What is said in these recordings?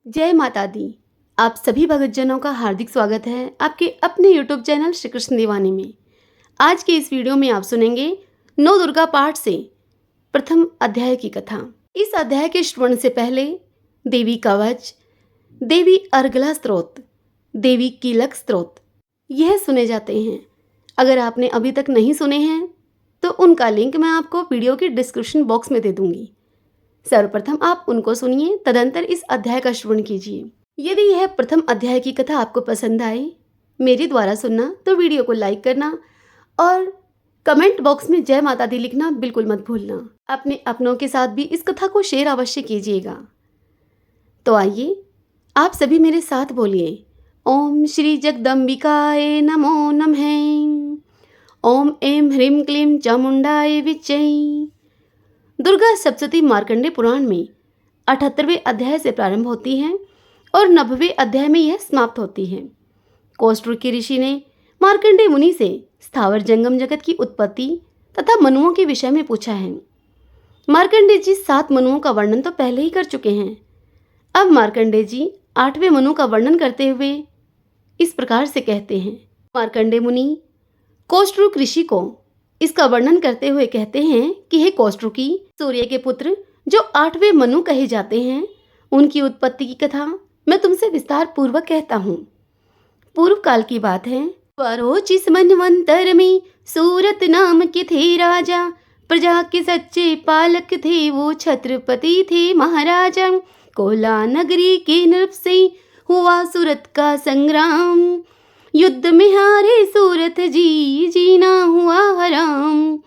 जय माता दी। आप सभी भक्तजनों का हार्दिक स्वागत है आपके अपने YouTube चैनल श्री कृष्ण दीवानी में। आज के इस वीडियो में आप सुनेंगे नौ दुर्गा पाठ से प्रथम अध्याय की कथा। इस अध्याय के श्रवण से पहले देवी कवच, देवी अर्गला स्तोत्र, देवी कीलक स्तोत्र यह सुने जाते हैं। अगर आपने अभी तक नहीं सुने हैं तो उनका लिंक मैं आपको वीडियो के डिस्क्रिप्शन बॉक्स में दे दूंगी। सर्वप्रथम आप उनको सुनिए, तदंतर इस अध्याय का श्रवण कीजिए। यदि यह प्रथम अध्याय की कथा आपको पसंद आए मेरे द्वारा सुनना तो वीडियो को लाइक करना और कमेंट बॉक्स में जय माता दी लिखना बिल्कुल मत भूलना। अपने अपनों के साथ भी इस कथा को शेयर अवश्य कीजिएगा। तो आइए आप सभी मेरे साथ बोलिए, ओम श्री जगदम्बिकाय नमो नमः। ओम ऐं ह्रीं क्लीं चामुंडाय विच्चै। दुर्गा सप्तशती मार्कंडे पुराण में 78वें अध्याय से प्रारंभ होती है और 90वें अध्याय में यह समाप्त होती है। कौष्टुर के ऋषि ने मार्कंडे मुनि से स्थावर जंगम जगत की उत्पत्ति तथा मनुओं के विषय में पूछा है। मार्कंडे जी 7 मनुओं का वर्णन तो पहले ही कर चुके हैं। अब मार्कंडे जी 8वें मनु का वर्णन करते हुए इस प्रकार से कहते हैं। मार्कंडे मुनि कौष्टुर ऋषि को इसका वर्णन करते हुए कहते हैं कि हे कौष्टुकी, सूर्य के पुत्र जो 8वें मनु कहे जाते हैं उनकी उत्पत्ति की कथा मैं तुमसे विस्तार पूर्वक कहता हूँ। पूर्व काल की बात है। परोचिस मनवंतर में सूरत नाम के थे राजा, प्रजा के सच्चे पालक थे वो, छत्रपति थे महाराजा। कोला नगरी के नृप से हुआ सूरत का संग्राम, युद्ध में हारे सूरत जी, जीना हुआ हराम।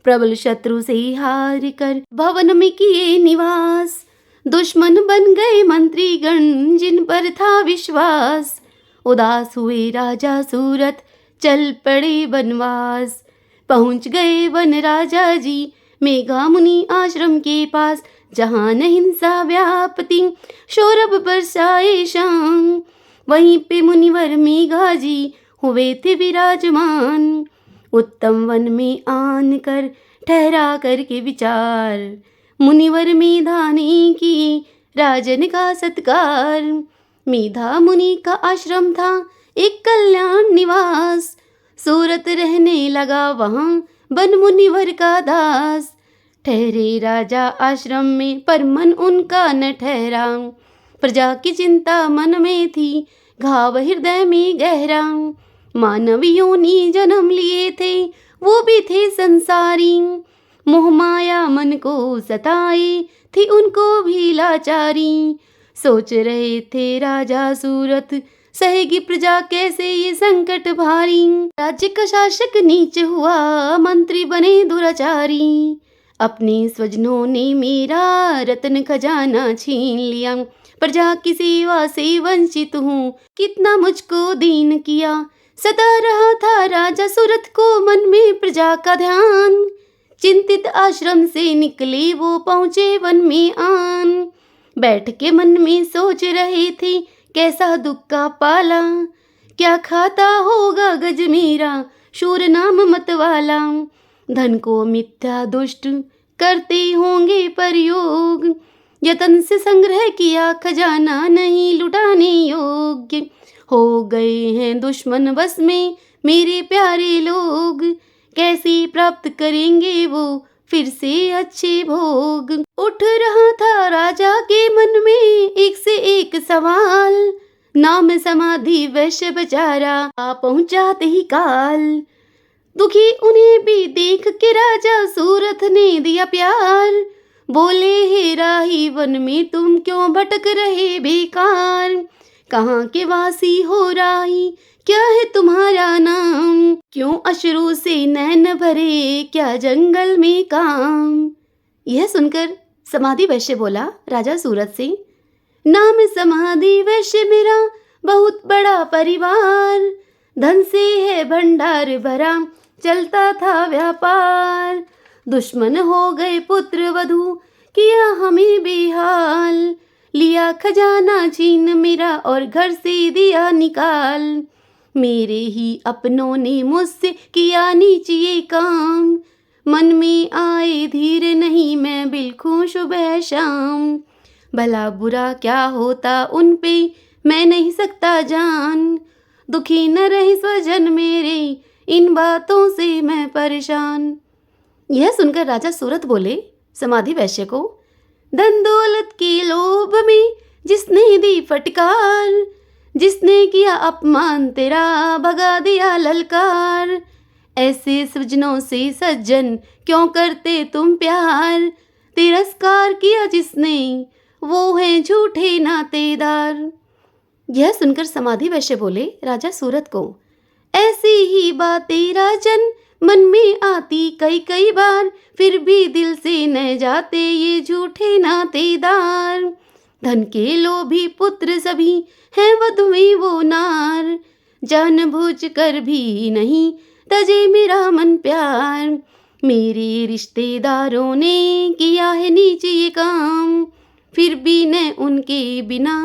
प्रबल शत्रु से हार कर भवन में किए निवास, दुश्मन बन गए मंत्री गण जिन पर था विश्वास। उदास हुए राजा सूरत चल पड़े वनवास, पहुँच गए वन राजा जी मेघा मुनि आश्रम के पास। जहाँ न हिंसा व्यापती शौरभ बरसाए शाम, वहीं पे मुनिवर मेघा जी हुए थे विराजमान। उत्तम वन में आन कर ठहरा करके विचार, मुनिवर मेधा ने की राजन का सत्कार। मेधा मुनि का आश्रम था एक कल्याण निवास, सूरत रहने लगा वहाँ बन मुनिवर का दास। ठहरे राजा आश्रम में पर मन उनका न ठहरा, प्रजा की चिंता मन में थी घाव हृदय में गहरा। मानव योनि जन्म लिए थे वो भी थे संसारी, मोह माया मन को सताए थी उनको भी लाचारी। सोच रहे थे राजा सूरत सहेगी प्रजा कैसे ये संकट भारी। राज्य का शासक नीच हुआ मंत्री बने दुराचारी, अपने स्वजनों ने मेरा रत्न खजाना छीन लिया। प्रजा की सेवा से वंचित हूँ कितना मुझको दीन किया। सदा रहा था राजा सूरत को मन में प्रजा का ध्यान, चिंतित आश्रम से निकले वो पहुँचे वन में आन। बैठ के मन में सोच रहे थे कैसा दुख का पाला, क्या खाता होगा गज मेरा शूर नाम मतवाला। धन को मिथ्या दुष्ट करते होंगे प्रयोग, यतन से संग्रह किया खजाना नहीं लुटाने योग्य। हो गए हैं दुश्मन बस में मेरे प्यारे लोग, कैसे प्राप्त करेंगे वो फिर से अच्छे भोग। उठ रहा था राजा के मन में एक से एक सवाल, नाम समाधि वैश्य बेचारा आ पहुँचाते ही काल। दुखी उन्हें भी देख के राजा सूरत ने दिया प्यार, बोले हे राही वन में तुम क्यों भटक रहे बेकार। कहाँ के वासी हो राही क्या है तुम्हारा नाम, क्यों अश्रु से नैन भरे क्या जंगल में काम। यह सुनकर समाधि वैश्य बोला राजा सूरत से, नाम समाधि वैश्य मेरा बहुत बड़ा परिवार, धन से है भंडार भरा चलता था व्यापार। दुश्मन हो गए पुत्र वधू किया हमें बेहाल, लिया खजाना छीन मेरा और घर से दिया निकाल। मेरे ही अपनों ने मुझसे किया नीच ये काम, मन में आए धीर नहीं मैं बिल्कुल सुबह शाम। भला बुरा क्या होता उन पे मैं नहीं सकता जान, दुखी न रहे स्वजन मेरे, इन बातों से मैं परेशान। यह सुनकर राजा सूरत बोले समाधि वैश्य को, धन दौलत के लोभ में जिसने दी फटकार, जिसने किया अपमान तेरा भगा दिया ललकार, ऐसे सज्जनों से सज्जन क्यों करते तुम प्यार, तिरस्कार किया जिसने वो है झूठे नातेदार। यह सुनकर समाधि वैश्य बोले राजा सूरत को, ऐसी ही बातें राजन मन में आती कई कई बार, फिर भी दिल से न जाते ये झूठे नातेदार, धन के लोभी पुत्र सभी हैं वधुएं वो नार, जानबूझ कर भी नहीं तजे मेरा मन प्यार, मेरे रिश्तेदारों ने किया है नीच ये काम, फिर भी न उनके बिना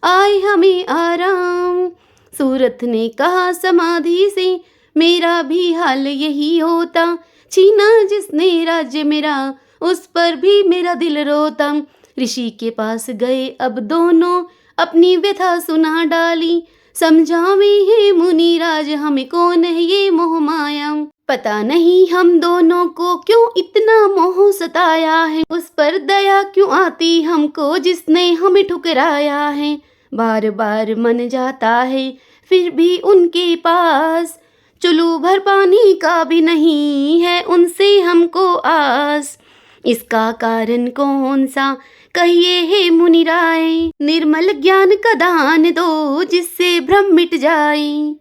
आए हमें आराम। सूरत ने कहा समाधि से, मेरा भी हाल यही होता, छीना जिसने राज्य मेरा उस पर भी मेरा दिल रोता। ऋषि के पास गए अब दोनों अपनी व्यथा सुना डाली, समझावे है मुनिराज हमें कौन है ये मोह माया, पता नहीं हम दोनों को क्यों इतना मोह सताया है, उस पर दया क्यों आती हमको जिसने हमें ठुकराया है, बार बार मन जाता है फिर भी उनके पास, चुल्लू भर पानी का भी नहीं है उनसे हमको आस, इसका कारण कौन सा कहिए हे मुनिराय, निर्मल ज्ञान का दान दो जिससे भ्रम मिट जाए।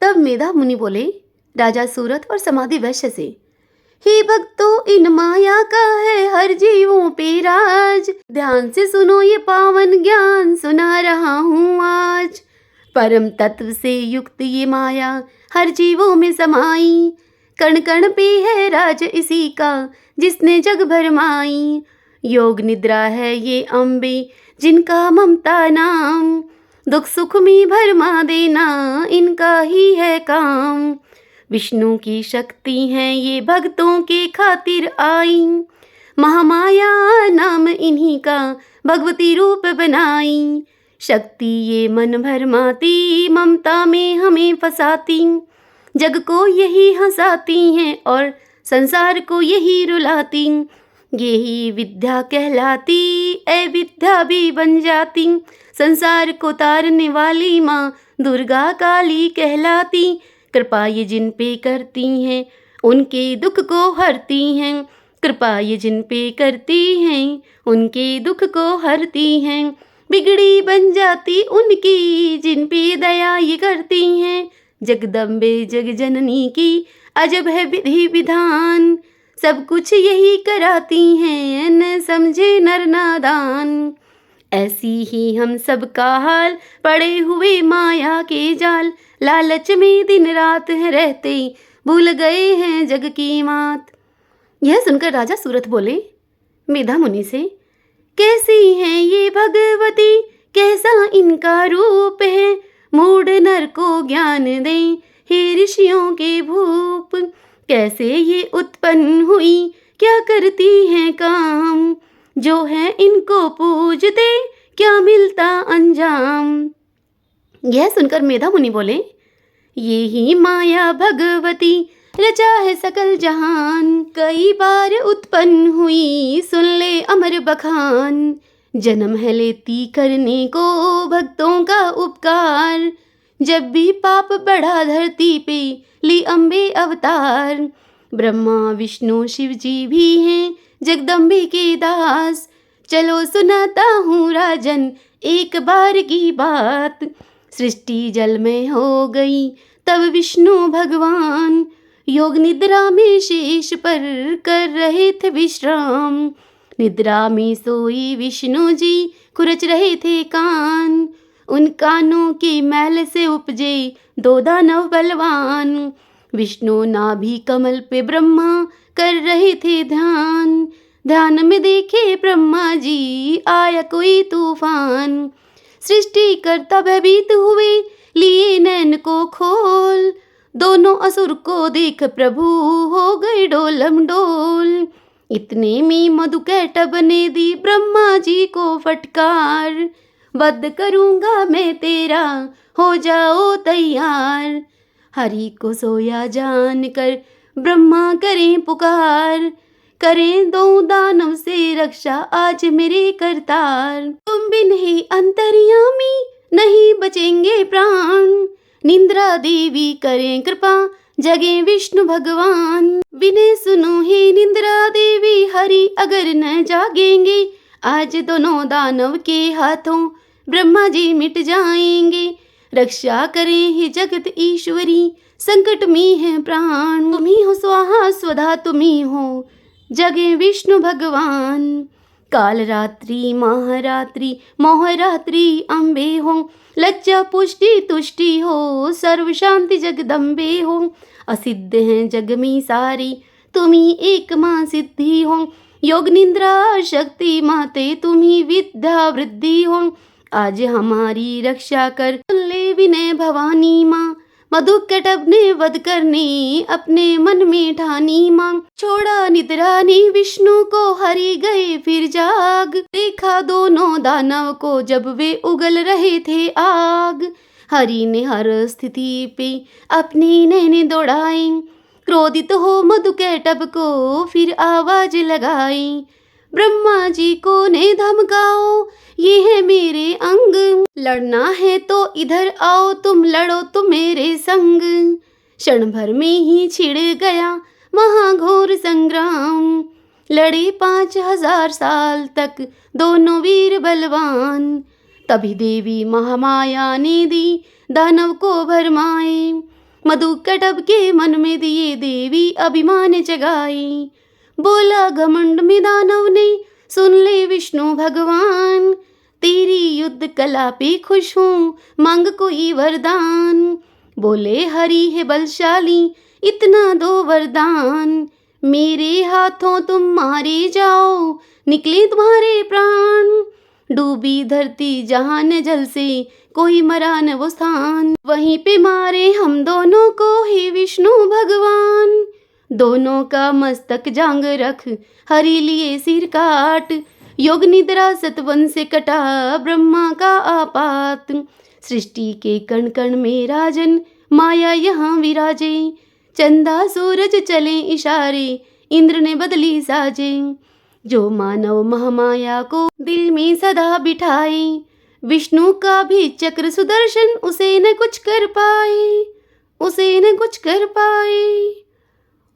तब मेधा मुनि बोले राजा सूरत और समाधि वैश्य से, हे भक्तों इन माया का है हर जीवों पे राज, ध्यान से सुनो ये पावन ज्ञान सुना रहा हूँ आज, परम तत्व से युक्त ये माया हर जीवों में समाई, कण कण पे है राज इसी का जिसने जग भरमाई, योग निद्रा है ये अम्बे जिनका ममता नाम, दुख सुख में भरमा देना इनका ही है काम, विष्णु की शक्ति है ये भक्तों के खातिर आई, महामाया नाम इन्हीं का भगवती रूप बनाई, शक्ति ये मन भरमाती ममता में हमें फंसाती, जग को यही हंसाती हैं और संसार को यही रुलाती, यही विद्या कहलाती ए विद्या भी बन जाती, संसार को तारने वाली माँ दुर्गा काली कहलाती, कृपा ये जिन पे करती हैं उनके दुख को हरती हैं, कृपा ये जिन पे करती हैं उनके दुख को हरती हैं, बिगड़ी बन जाती उनकी जिन पे दया ये करती हैं, जगदम्बे जग जननी की अजब है विधि विधान, सब कुछ यही कराती हैं न समझे नर नादान, ऐसी ही हम सब का हाल पड़े हुए माया के जाल, लालच में दिन रात है रहते भूल गए हैं जग की मात। यह सुनकर राजा सूरत बोले मेधा मुनि से, कैसी हैं ये भगवती कैसा इनका रूप है, मूढ़ नर को ज्ञान दें हे ऋषियों के भूप, कैसे ये उत्पन्न हुई क्या करती हैं काम, जो है इनको पूजते क्या मिलता अंजाम। यह सुनकर मेधा मुनि बोले, ये ही माया भगवती रचा है सकल जहान, कई बार उत्पन्न हुई सुन ले अमर बखान, जन्म है लेती करने को भक्तों का उपकार, जब भी पाप बढ़ा धरती पे ली अम्बे अवतार, ब्रह्मा विष्णु शिव जी भी हैं जगदम्बे के दास, चलो सुनाता हूँ राजन एक बार की बात, सृष्टि जल में हो गई तब विष्णु भगवान, योग निद्रा में शेष पर कर रहे थे विश्राम, निद्रा में सोई विष्णु जी खुरच रहे थे कान, उन कानों के मैल से उपजे दो दानव बलवान, विष्णु नाभि कमल पे ब्रह्मा कर रहे थे ध्यान, ध्यान में देखे ब्रह्मा जी आया कोई तूफान, सृष्टि करता भयभीत हुए लिए नैन को खोल, दोनों असुर को देख प्रभु हो गए डोलम डोल, इतने में मधुकैटभ ने दी ब्रह्मा जी को फटकार, वध करूंगा मैं तेरा, हो जाओ तैयार। हरि को सोया जान कर ब्रह्मा करें पुकार, करें दो दानव से रक्षा आज मेरे करतार। तुम बिन ही अंतर्यामी नहीं बचेंगे प्राण, निंद्रा देवी करें कृपा जगे विष्णु भगवान। विनय सुनो हे निंद्रा देवी, हरि अगर न जागेंगे, आज दोनों दानव के हाथों ब्रह्मा जी मिट जाएंगे। रक्षा करें हे जगत ईश्वरी, संकट में है प्राण। तुम्ही हो स्वाहा स्वधा, तुम्ही हो जगे विष्णु भगवान। काल रात्रि महारात्रि मोहरात्रि अम्बे हो, लज्जा पुष्टि तुष्टि हो, सर्व शांति जगदम्बे हो। असिद्ध हैं जग में सारी, तुम्ही एक माँ सिद्धि हो। योग निद्रा शक्ति माते, तुम्ही विद्या वृद्धि हो। आज हमारी रक्षा कर ले विनय भवानी माँ, मधुकैटभ ने वध करने अपने मन में ठानी माँ। छोड़ा निद्रा ने विष्णु को, हरि गए फिर जाग, देखा दोनों दानव को जब वे उगल रहे थे आग। हरि ने हर स्थिति पे अपनी नैने दौड़ाई, क्रोधित हो मधुकैटभ को फिर आवाज लगाई। ब्रह्मा जी को ने धमकाओ, ये है मेरे अंग, लड़ना है तो इधर आओ, तुम लड़ो तुम मेरे संग। क्षण भर में ही छिड़ गया महाघोर संग्राम, लड़े 5000 साल तक दोनों वीर बलवान। तभी देवी महामाया ने दी दानव को भरमाए, मधुकैटभ के मन में दिए देवी अभिमान जगाई। बोला घमंड में दानव ने, सुन ले विष्णु भगवान, तेरी युद्ध कला पे खुश हूँ, मांग कोई वरदान। बोले हरि है बलशाली, इतना दो वरदान, मेरे हाथों तुम मारे जाओ, निकले तुम्हारे प्राण। डूबी धरती जहान जल से, कोई मरा न वो स्थान, वहीं पे मारे हम दोनों को ही विष्णु भगवान। दोनों का मस्तक जांग रख, हरि लिए सिर काट, योग निद्रा सतवन से कटा ब्रह्मा का आपात। सृष्टि के कण कण में राजन, माया यहाँ विराजे, चंदा सूरज चले इशारे, इंद्र ने बदली साजे। जो मानव महामाया को दिल में सदा बिठाए, विष्णु का भी चक्र सुदर्शन उसे न कुछ कर पाए, उसे न कुछ कर पाए।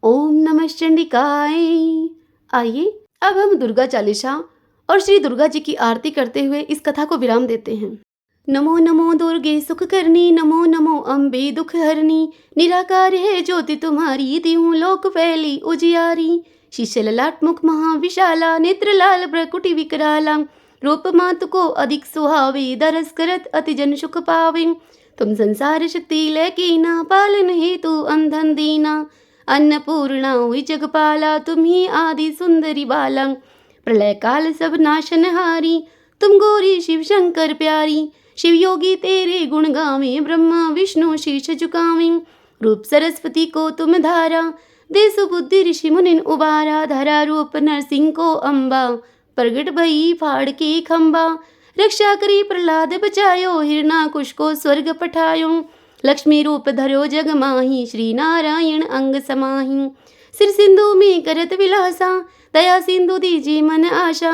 ओम नमः चंडिकाय। आइए अब हम दुर्गा चालीसा और श्री दुर्गा जी की आरती करते हुए इस कथा को विराम देते हैं। नमो नमो दुर्गे सुख करनी, नमो नमो अम्बे दुख हरनी, निराकार है ज्योति तुम्हारी, दिहूं लोक फैली उजियारी। शीशे ललाट मुख महाविशाला, नेत्र लाल प्रकुटि विकराला, रूप मात को अधिक सुहावे, दरस करत अति जन सुख पावे। तुम संसार शक्ति लैकीना, पालन हेतु अंधन दीना, अन्नपूर्णा हुई जगपाला, तुम ही आदि सुंदरी बाला। प्रलय काल सब नाशनहारी, तुम गौरी शिव शंकर प्यारी। शिव योगी तेरे गुण गावे, ब्रह्मा विष्णु शीश झुकावे। रूप सरस्वती को तुम धारा, दे सुबुद्धि ऋषि मुनिन उबारा। धरा रूप नरसिंह को अम्बा, प्रगट भई फाड़ के खंबा। रक्षा करी प्रहलाद बचायो, हिरणाकुश को स्वर्ग पठायो। लक्ष्मी रूप धरो जग माही, श्री नारायण अंग समाही। सिर सिंधु में करत विलासा, दया सिंधु दीजिए मन आशा।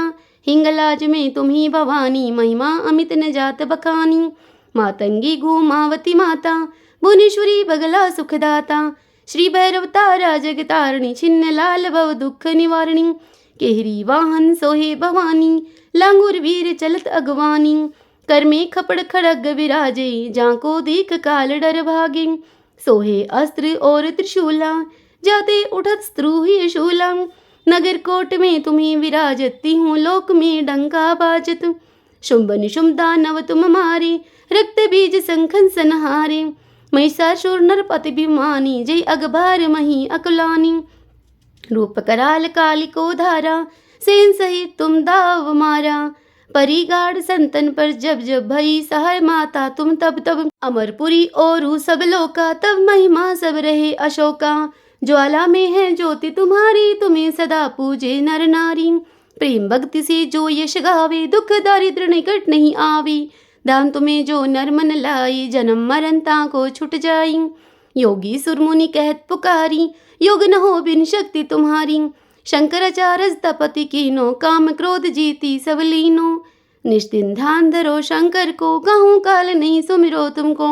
हिंगलाज में तुम्ही भवानी, महिमा अमित न जात बखानी। मातंगी घूमावती माता, भुवनेश्वरी बगला सुखदाता। श्री भैरव तारा जगतारिणी, छिन्न लाल भव दुख निवारणी। केहरी वाहन सोहे भवानी, लांगुर वीर चलत अगवानी। कर में खपड़ खड़ग विराजे, जाको देख काल डर भागे। सोहे अस्त्र और त्रिशूला, जाते उठत स्त्रूहि शूला। नगर कोट में तुम्हें विराजती हूँ, लोक में डंका बाजत। शुंभ निशुंभ दानव तुम मारे, रक्त बीज संखन संहारे। महिषासुर नरपति भिमानी, जय अगभार मही अकुलानी। रूप कराल कालिको धारा, सेन सहित तुम दाव मारा। परिगाढ़ संतन पर जब जब भई सहाय माता, तुम तब तब। अमरपुरी और सब लोका, तब महिमा सब रहे अशोका। ज्वाला में है ज्योति तुम्हारी, तुम्हें सदा पूजे नर नारी। प्रेम भक्ति से जो यश गावे, दुख दारिद्र निकट नहीं आवे। दान तुम्हें जो नर मन लाई, जन्म मरण ताको छुट जाई। योगी सुरमुनि कहत पुकारी, योग न हो बिन शक्ति तुम्हारी। शंकराचार्य तपति कीनो, काम क्रोध जीती सब लीनो। निष्दिन ध्यान धरो शंकर को, कहूँ काल नहीं सुमिरो तुमको।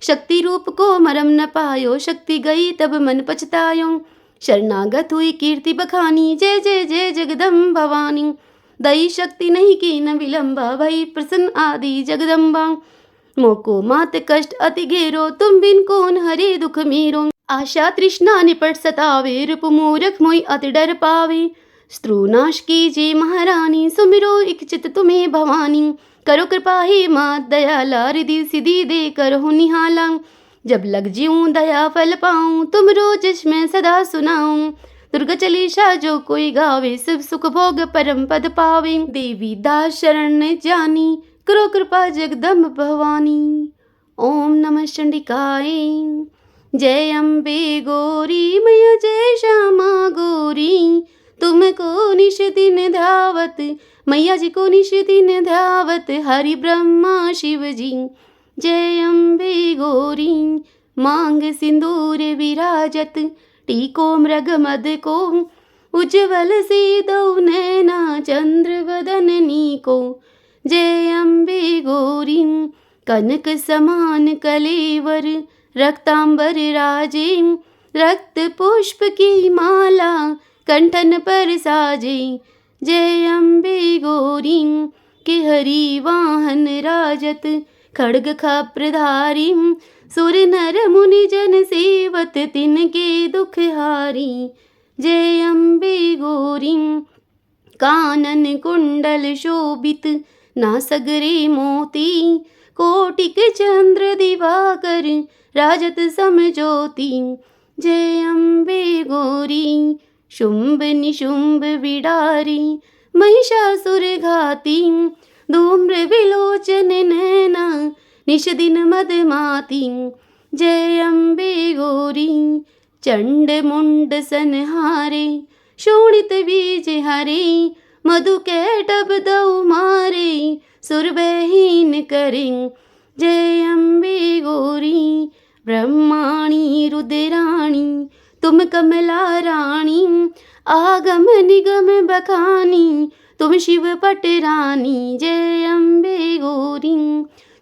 शक्ति रूप को मरम न पायो, शक्ति गई तब मन पछतायो। शरणागत हुई कीर्ति बखानी, जय जय जय जगदम्ब भवानी। दई शक्ति नहीं की न विलंबा, भई प्रसन्न आदि जगदम्बा। मोको मात कष्ट अति घेरो, तुम बिन कौन हरे दुख मेरो। आशा तृष्णा निपट सतावे, रूप मूरख मोहि अति डर पावे। स्त्रुनाश कीजिए महारानी, सुमिरो इक चित तुम्हें भवानी। करो कृपा हे मात दयाला, रिधि सिद्धि दे करहु निहाला। जब लग जीऊँ दया फल पाऊँ, तुम रोज मैं सदा सुनाऊँ। दुर्गा चालीसा जो कोई गावे, सब सुख भोग परम पद पावे। देवी दास शरण जानी, करो कृपा जगदम्ब भवानी। ओम नमः चंडिकाय। जय अम्बे गौरी मैया, जय श्यामा गौरी। तुमको निश दिन ध्यावत, मैया जी को निश दिन ध्यावत, हरि ब्रह्मा शिव जी। जय अम्बे गौरी। मांग सिंदूर विराजत, टीको मृग मद को। उज्ज्वल से दौ नैना, चंद्र वदन नीको। जय अम्बे गौरी। कनक समान कलेवर, रक्तांबर राजे। रक्त पुष्प की माला, कंठन पर साजे। जय अम्बे गौरी। के हरि वाहन राजत, खड्ग खप्रधारी। सुर नर मुनि जन सेवत, तिनके दुख हारी। जय अम्बे गौरी। कानन कुंडल शोभित, नासगरे मोती। कोटिक चंद्र दिवाकर, राजत समज्योति। जय अम्बे गौरी। शुंभ निशुंभ बिडारी, महिषासुर घाती। धूम्र विलोचन नैना, निश दिन मदमाती। जय अम्बे गौरी। चंड मुंड संहारे, शोणित बीज हरे। मधु कैटभ दौ मारे, सुरभहीन करे। जय अम्बे गौरी। ब्रह्माणी रुद्राणी, तुम कमला रानी। आगम निगम बखानी, तुम शिव पट रानी। जय अम्बे गौरी।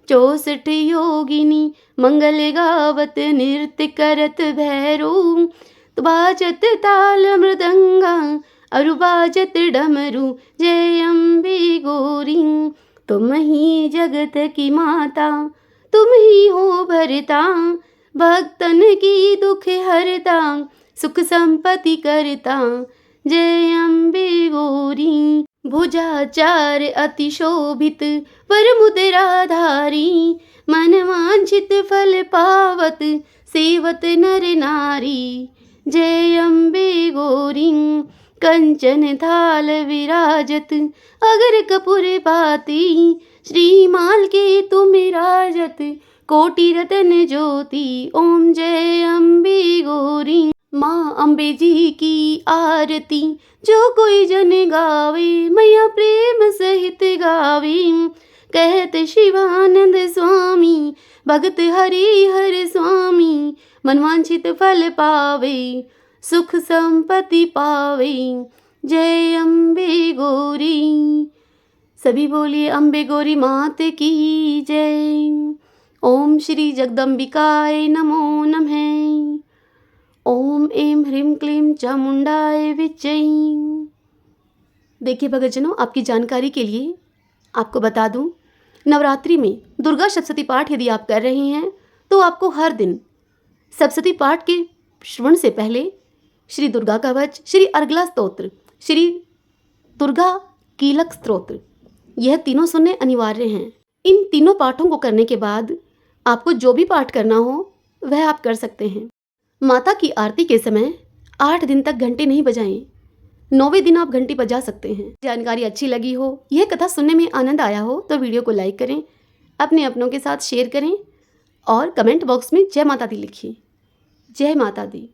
64 योगिनी, मंगल गावत, नृत्य करत भैरो। बाजत ताल मृदंगा, अरु बाजत डमरू। जय अम्बे गौरी। तुम ही जगत की माता, तुम ही हो भरता। भक्तन की दुख हरता, सुख संपत्ति करता। जय अम्बे गौरी। भुजाचार अति शोभित, वर मुद्राधारी। मन वांछित फल पावत, सेवत नर नारी। जय अम्बे गौरी। कंचन थाल विराजत, अगर कपूर पाती। श्रीमाल के तुम राजत, कोटि रतन ज्योति। ओम जय अम्बे गौरी। माँ अम्बे जी की आरती, जो कोई जन गावे। मैया प्रेम सहित गावे, कहत शिवानंद स्वामी। भगत हरि हर स्वामी, मनवांछित फल पावे। सुख संपत्ति पावे। जय अम्बे गौरी। सभी बोलिए अम्बे गौरी मात की जय। ओम श्री जगदम्बिकाय नमो नमः। ओम ऐं ह्रीं क्लीं चामुंडाय विच्चै। देखिए भक्तजनों, आपकी जानकारी के लिए आपको बता दूं, नवरात्रि में दुर्गा सप्तशती पाठ यदि आप कर रहे हैं तो आपको हर दिन सप्तशती पाठ के श्रवण से पहले श्री दुर्गा कवच, श्री अर्गला स्तोत्र, श्री दुर्गा कीलक स्तोत्र, यह तीनों सुनने अनिवार्य हैं। इन तीनों पाठों को करने के बाद आपको जो भी पाठ करना हो वह आप कर सकते हैं। माता की आरती के समय 8 दिन तक घंटी नहीं बजाएं। 9वें दिन आप घंटी बजा सकते हैं। जानकारी अच्छी लगी हो, यह कथा सुनने में आनंद आया हो तो वीडियो को लाइक करें, अपने अपनों के साथ शेयर करें और कमेंट बॉक्स में जय माता दी लिखिए। जय माता दी।